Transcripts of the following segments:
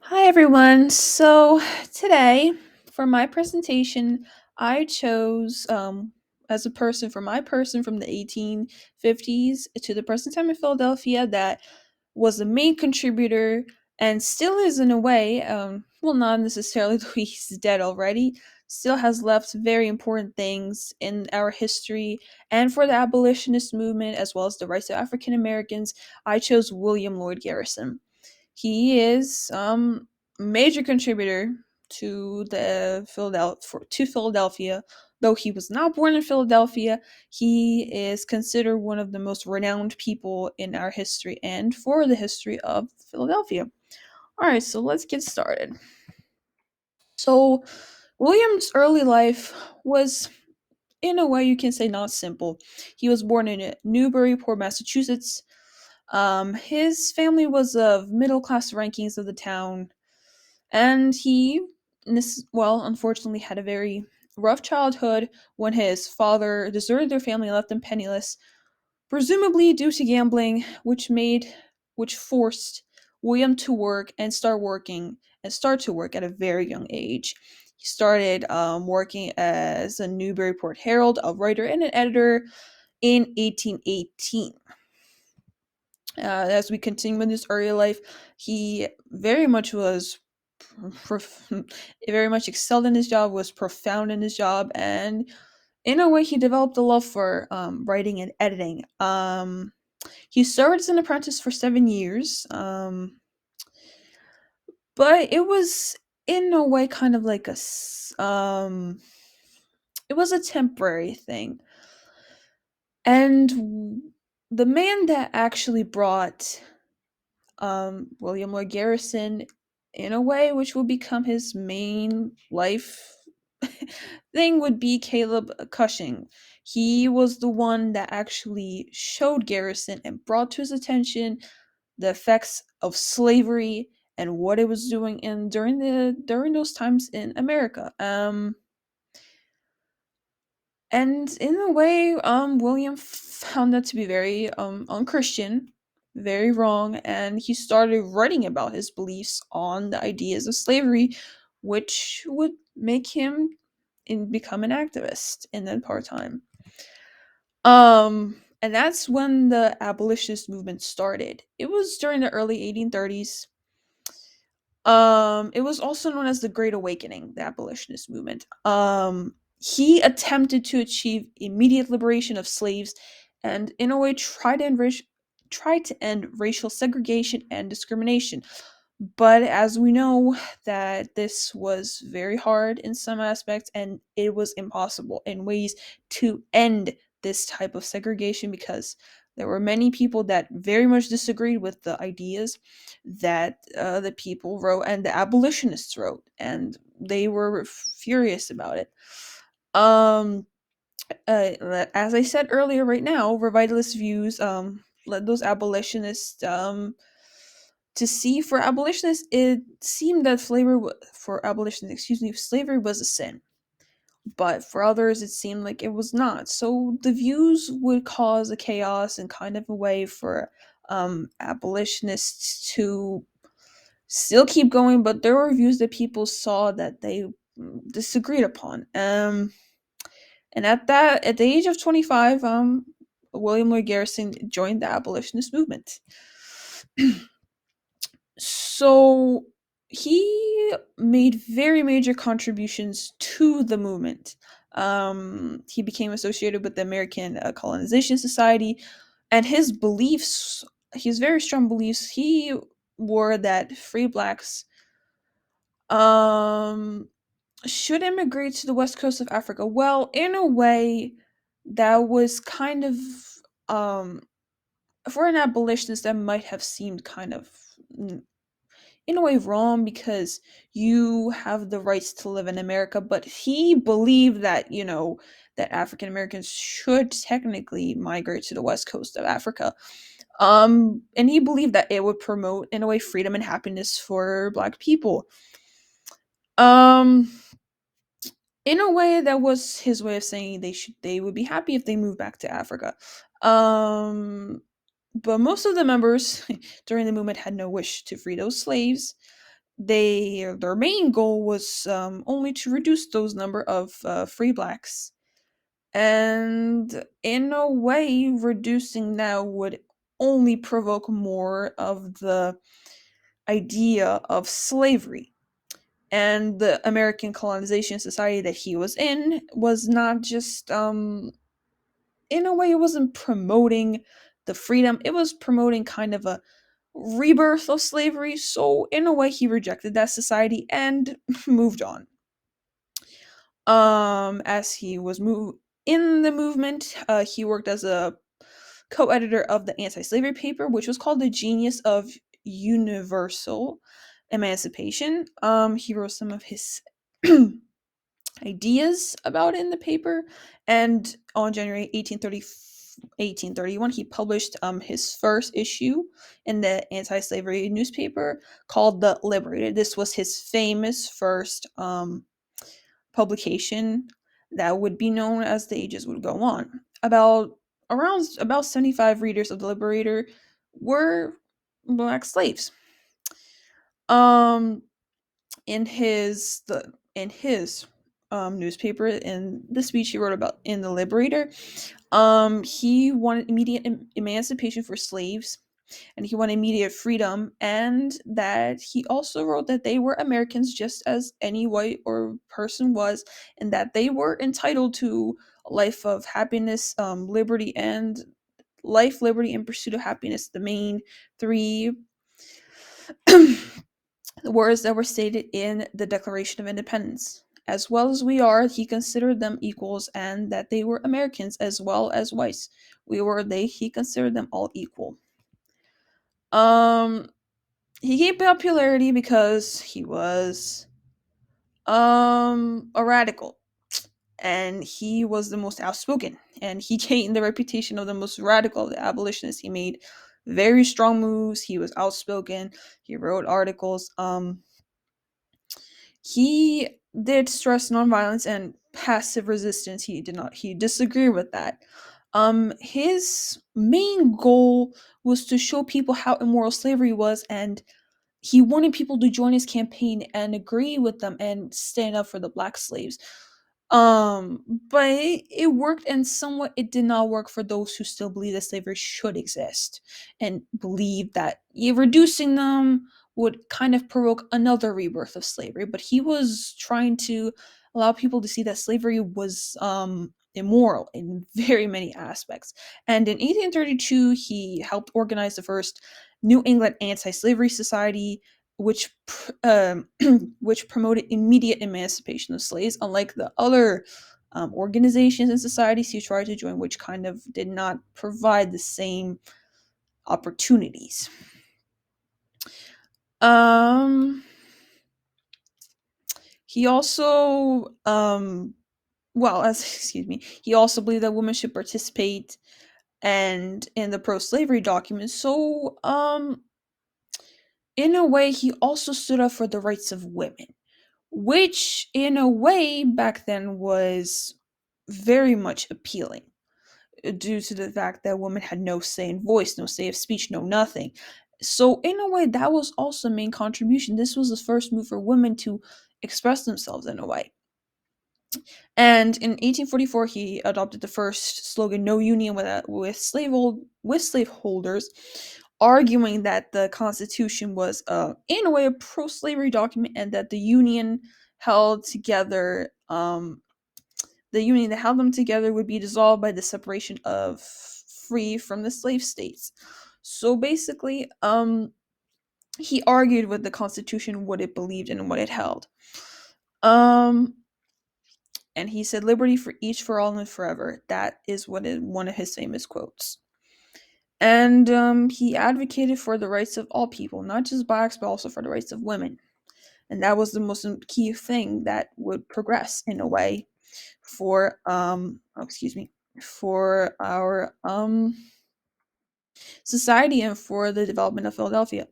Hi everyone. So today for my presentation, I chose as a person for my person from the 1850s to the present time in Philadelphia that was the main contributor and still is in a way, well, not necessarily though he's dead already, still has left very important things in our history and for the abolitionist movement as well as the rights of African Americans. I chose William Lloyd Garrison. He is major contributor to the Philadelphia. Though he was not born in Philadelphia, he is considered one of the most renowned people in our history and for the history of Philadelphia. All right, so let's get started. So, William's early life was, in a way, you can say not simple. He was born in Newburyport, Massachusetts. His family was of middle class rankings of the town, and he, well, unfortunately, had a very rough childhood when his father deserted their family and left them penniless, presumably due to gambling, which forced William to work and start to work at a very young age. He started working as a Newburyport Herald, a writer and an editor in 1818. As we continue in his early life, he very much prof- very much excelled in his job, was profound in his job, and in a way, he developed a love for writing and editing. He served as an apprentice for 7 years, but it was in a way kind of like it was a temporary thing, and the man that actually brought William Lloyd Garrison in a way which will become his main life thing would be Caleb Cushing. He was the one that actually showed Garrison and brought to his attention the effects of slavery and what it was doing in during those times in America. And in a way, William found that to be very unchristian, very wrong, and he started writing about his beliefs on the ideas of slavery, which would make him become an activist in that part time. And that's when the abolitionist movement started. It was during the early 1830s. It was also known as the Great Awakening, the abolitionist movement. He attempted to achieve immediate liberation of slaves and in a way try to end racial segregation and discrimination. But as we know, that this was very hard in some aspects and it was impossible in ways to end this type of segregation because there were many people that very much disagreed with the ideas that the people wrote and the abolitionists wrote, and they were furious about it. Um, as I said earlier, right now, revivalist views led those abolitionists to see for abolitionists it seemed that for abolitionists, excuse me, slavery was a sin, but for others it seemed like it was not. So the views would cause a chaos and kind of a way for abolitionists to still keep going, but there were views that people saw that they disagreed upon. And at the age of 25, William Lloyd Garrison joined the abolitionist movement. So he made very major contributions to the movement. He became associated with the American Colonization Society, and his very strong beliefs, he were that free blacks um, should immigrate to the west coast of Africa. Well, in a way, that was kind of um, for an abolitionist, that might have seemed kind of in a way wrong because you have the rights to live in America, but he believed that, that African Americans should technically migrate to the west coast of Africa. And he believed that it would promote in a way freedom and happiness for black people. Um in a way that was his way of saying they would be happy if they moved back to Africa. But most of the members during the movement had no wish to free those slaves. their main goal was only to reduce those number of free blacks, and in a way, reducing that would only provoke more of the idea of slavery. And the American colonization society that he was in was not just, in a way, it wasn't promoting the freedom, it was promoting kind of a rebirth of slavery. So, in a way, he rejected that society and moved on. As he was in the movement, he worked as a co-editor of the anti-slavery paper, which was called The Genius of Universal Emancipation. He wrote some of his ideas about it in the paper, and on January 1831, he published his first issue in the anti-slavery newspaper called The Liberator. This was his famous first publication that would be known as the ages would go on. About 75 readers of the Liberator were black slaves. Um in his newspaper, in the speech he wrote about in the Liberator, he wanted immediate emancipation for slaves, and he wanted immediate freedom, and that he also wrote that they were Americans just as any white or person was, and that they were entitled to a life of happiness, liberty, and pursuit of happiness, the main three words that were stated in the Declaration of Independence. As well as we are, he considered them equals, and that they were Americans as well as whites. He considered them all equal. Um, he gained popularity because he was a radical, and he was the most outspoken, and he gained the reputation of the most radical of the abolitionists. He made very strong moves. He was outspoken. He wrote articles. He did stress nonviolence and passive resistance. He disagreed with that. His main goal was to show people how immoral slavery was, and he wanted people to join his campaign and agree with them and stand up for the black slaves. But it worked, and somewhat it did not work for those who still believe that slavery should exist and believe that reducing them would kind of provoke another rebirth of slavery. But he was trying to allow people to see that slavery was immoral in very many aspects. And in 1832, he helped organize the first New England Anti-Slavery Society, which which promoted immediate emancipation of slaves, unlike the other organizations and societies he tried to join, which kind of did not provide the same opportunities. He also, well, as excuse me, he also believed that women should participate and in the pro-slavery documents. So, in a way, he also stood up for the rights of women, which in a way back then was very much appealing, due to the fact that women had no say in voice, no say of speech, no nothing. So in a way, that was also a main contribution. This was the first move for women to express themselves in a way. And in 1844, he adopted the first slogan, "No union with slaveholders," arguing that the Constitution was, in a way, a pro-slavery document, and that held together, the union that held them together would be dissolved by the separation of free from the slave states. So basically, he argued with the Constitution what it believed and what it held. Um, and he said, "Liberty for each, for all, and forever." That is one of his famous quotes. And he advocated for the rights of all people, not just blacks, but also for the rights of women. And that was the most key thing that would progress in a way for for our society and for the development of Philadelphia.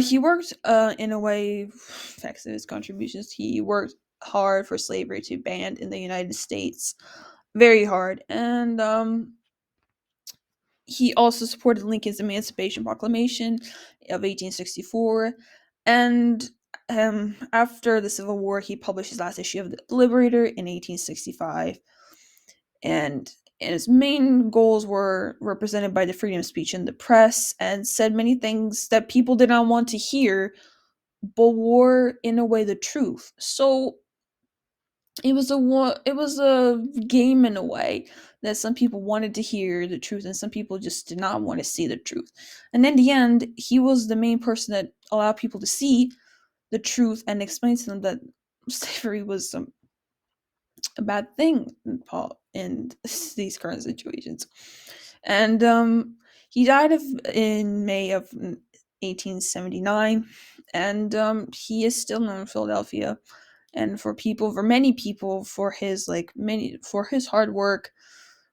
He worked in a way, thanks to his contributions, he worked hard for slavery to be banned in the United States, very hard. And He also supported Lincoln's Emancipation Proclamation of 1864, and after the Civil War, he published his last issue of the Liberator in 1865, and his main goals were represented by the freedom of speech and the press, and said many things that people did not want to hear, but were in a way the truth. So it was a game in a way that some people wanted to hear the truth and some people just did not want to see the truth. And in the end, he was the main person that allowed people to see the truth and explain to them that slavery was a bad thing in these current situations. And he died in May of 1879, and he is still known in Philadelphia, and for many people, for his hard work,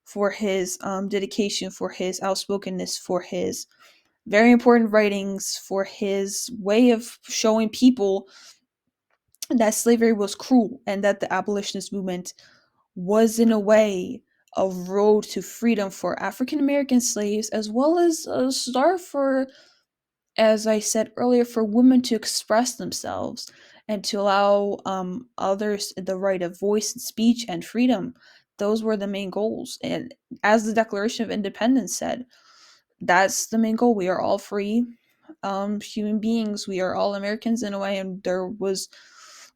for his dedication, for his outspokenness, for his very important writings, for his way of showing people that slavery was cruel and that the abolitionist movement was in a way a road to freedom for African American slaves, as well as a start for, as I said earlier, for women to express themselves and to allow others the right of voice and speech and freedom. Those were the main goals. And as the Declaration of Independence said, that's the main goal. We are all free human beings. We are all Americans in a way. And there was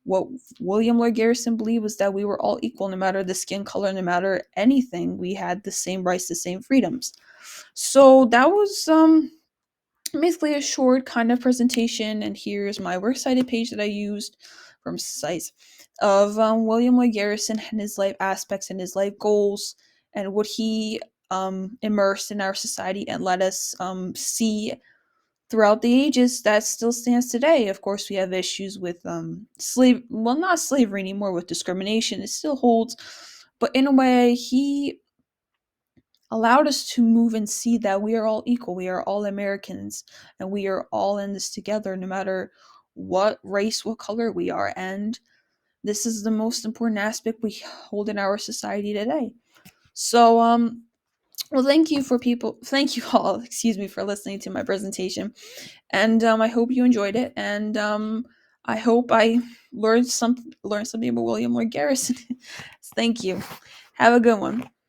what William Lloyd Garrison believed was that we were all equal, no matter the skin color, no matter anything. We had the same rights, the same freedoms. So that was basically a short kind of presentation, and here's my works cited page that I used from sites of William Lloyd Garrison and his life aspects and his life goals and what he immersed in our society and let us see throughout the ages that still stands today. Of course, we have issues with not slavery anymore, with discrimination. It still holds, but in a way, he allowed us to move and see that we are all equal. We are all Americans, and we are all in this together, no matter what race, what color we are. And this is the most important aspect we hold in our society today. So, well, thank you all, excuse me, for listening to my presentation. And I hope you enjoyed it. And I hope I learned something about William Lloyd Garrison. Thank you. Have a good one.